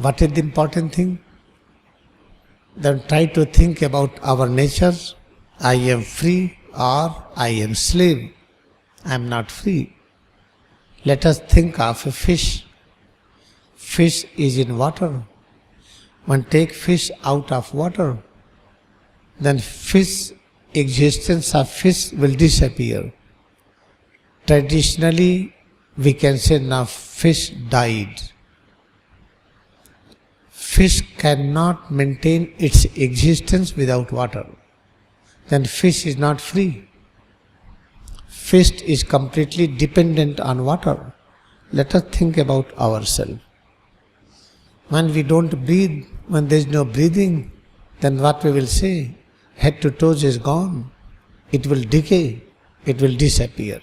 What is the important thing? Then try to think about our nature. I am free or I am slave. I am not free. Let us think of a fish. Fish is in water. When take fish out of water, then existence of fish will disappear. Traditionally, we can say now fish died. Fish cannot maintain its existence without water. Then fish is not free. Fish is completely dependent on water. Let us think about ourselves. When we don't breathe, when there is no breathing, then what we will say? Head to toes is gone. It will decay. It will disappear.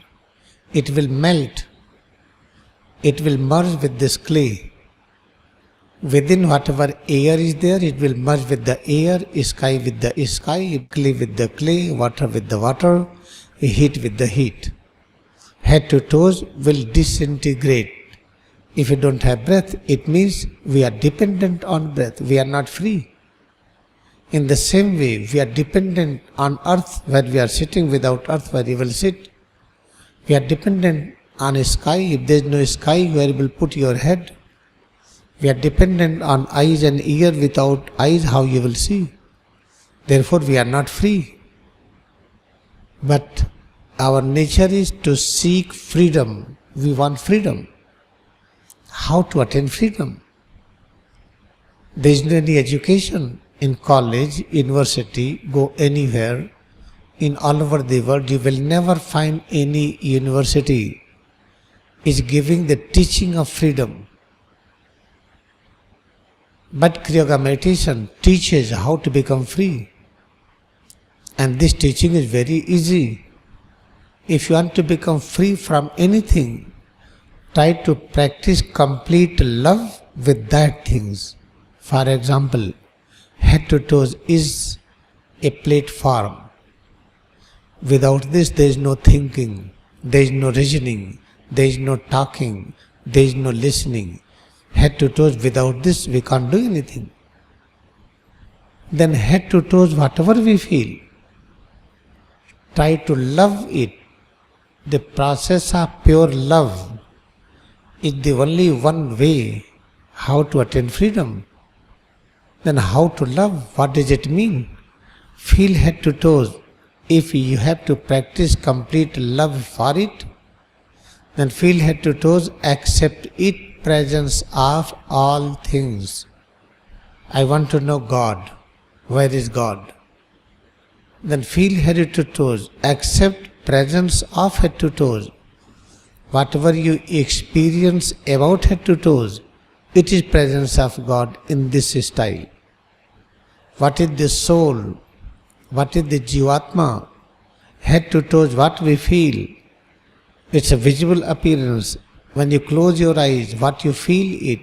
It will melt. It will merge with this clay. Within whatever air is there, it will merge with the air, sky with the sky, clay with the clay, water with the water, heat with the heat. Head to toes will disintegrate. If you don't have breath, it means we are dependent on breath. We are not free. In the same way, we are dependent on earth, where we are sitting. Without earth, where you will sit. We are dependent on a sky. If there is no sky, where you will put your head. We are dependent on eyes and ear. Without eyes, how you will see? Therefore, we are not free. But our nature is to seek freedom. We want freedom. How to attain freedom? There is no any education. In college, university, go anywhere, in all over the world, you will never find any university is giving the teaching of freedom. But Kriya meditation teaches how to become free. And this teaching is very easy. If you want to become free from anything, try to practice complete love with that things. For example, head to toes is a platform. Without this, there is no thinking, there is no reasoning, there is no talking, there is no listening. Head to toes, without this, we can't do anything. Then head to toes, whatever we feel, try to love it. The process of pure love is the only one way how to attain freedom. Then how to love? What does it mean? Feel head to toes. If you have to practice complete love for it, then feel head to toes, accept it, presence of all things. I want to know God. Where is God? Then feel head to toes, accept presence of head to toes. Whatever you experience about head to toes, it is presence of God in this style. What is the soul? What is the Jivatma? Head to toes, what we feel? It's a visible appearance. When you close your eyes, what you feel it.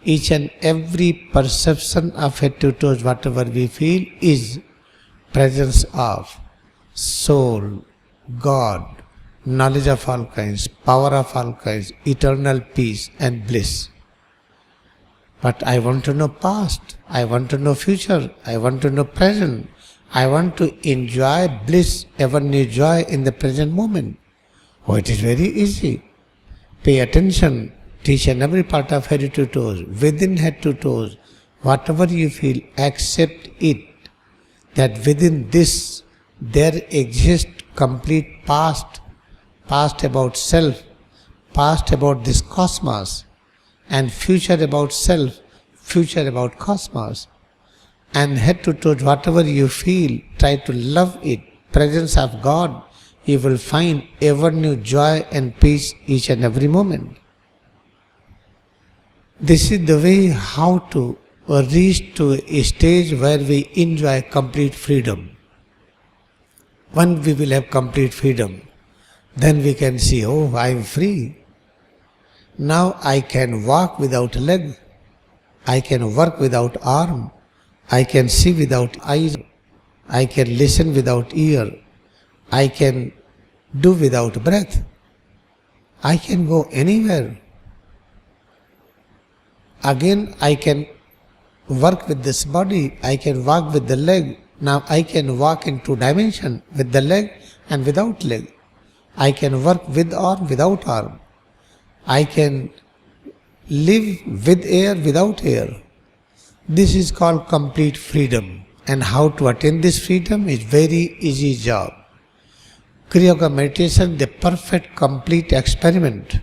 Each and every perception of head to toes, whatever we feel, is presence of soul, God, knowledge of all kinds, power of all kinds, eternal peace and bliss. But I want to know past, I want to know future, I want to know present. I want to enjoy bliss, ever new joy in the present moment. Oh, it is very easy. Pay attention, teach and every part of head to toes, within head to toes, whatever you feel, accept it, that within this there exists complete past, past about self, past about this cosmos, and future about self, future about cosmos. And head to toes, whatever you feel, try to love it, presence of God, you will find ever new joy and peace each and every moment. This is the way how to reach to a stage where we enjoy complete freedom. When we will have complete freedom, then we can see, oh, I am free. Now I can walk without leg, I can work without arm, I can see without eyes, I can listen without ear, I can do without breath, I can go anywhere. Again I can work with this body, I can walk with the leg. Now I can walk in 2 dimensions with the leg and without leg. I can work with arm, without arm. I can live with air, without air. This is called complete freedom. And how to attain this freedom is very easy job. Kriya Yoga meditation, the perfect complete experiment.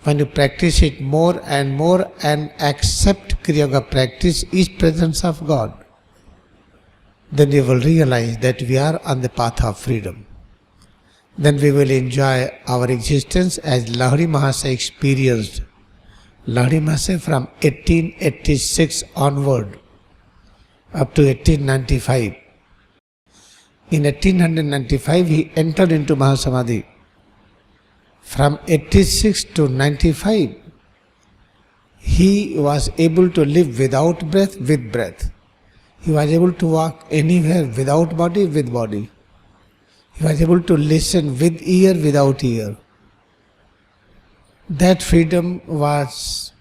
When you practice it more and accept Kriya Yoga practice is presence of God, then you will realize that we are on the path of freedom. Then we will enjoy our existence as Lahiri Mahasaya experienced. Lahiri Mahasaya from 1886 onward up to 1895. In 1895 he entered into Mahasamadhi. From 86 to 95 he was able to live without breath, with breath. He was able to walk anywhere without body, with body. He was able to listen with ear, without ear. That freedom was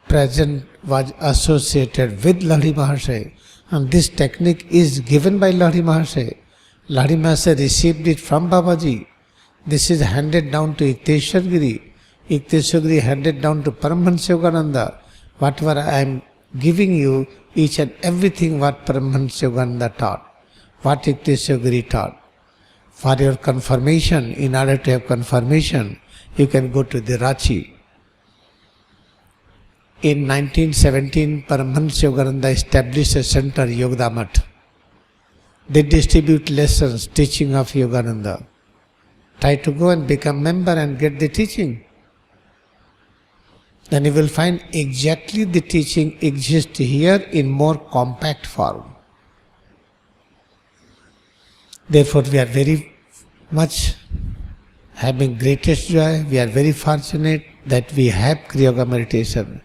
present, was associated with Lahiri Mahasaya, and this technique is given by Lahiri Mahasaya. Lahiri Mahasaya received it from Babaji. This is handed down to Yukteswar Giri. Yukteswar Giri handed down to Paramahansa Yogananda. Whatever I am giving you, each and everything what Paramahansa Yogananda taught, what Yukteswar Giri taught. For your confirmation, in order to have confirmation, you can go to the Ranchi. In 1917, Paramahansa Yogananda established a center, Yogdamat. They distribute lessons, teaching of Yogananda. Try to go and become member and get the teaching. Then you will find exactly the teaching exists here in more compact form. Therefore, we are very much having greatest joy. We are very fortunate that we have Kriya Yoga meditation.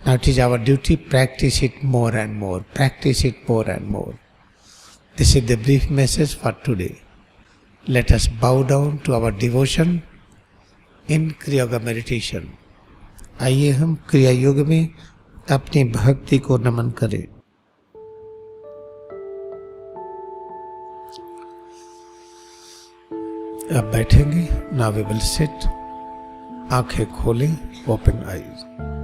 Now it is our duty to practice it more and more. Practice it more and more. This is the brief message for today. Let us bow down to our devotion in Kriya Yoga meditation. आइए हम क्रिया योग में अपनी भक्ति को नमन करें. अब बैठेंगे. Now we will sit. आंखें खोलें. Open eyes.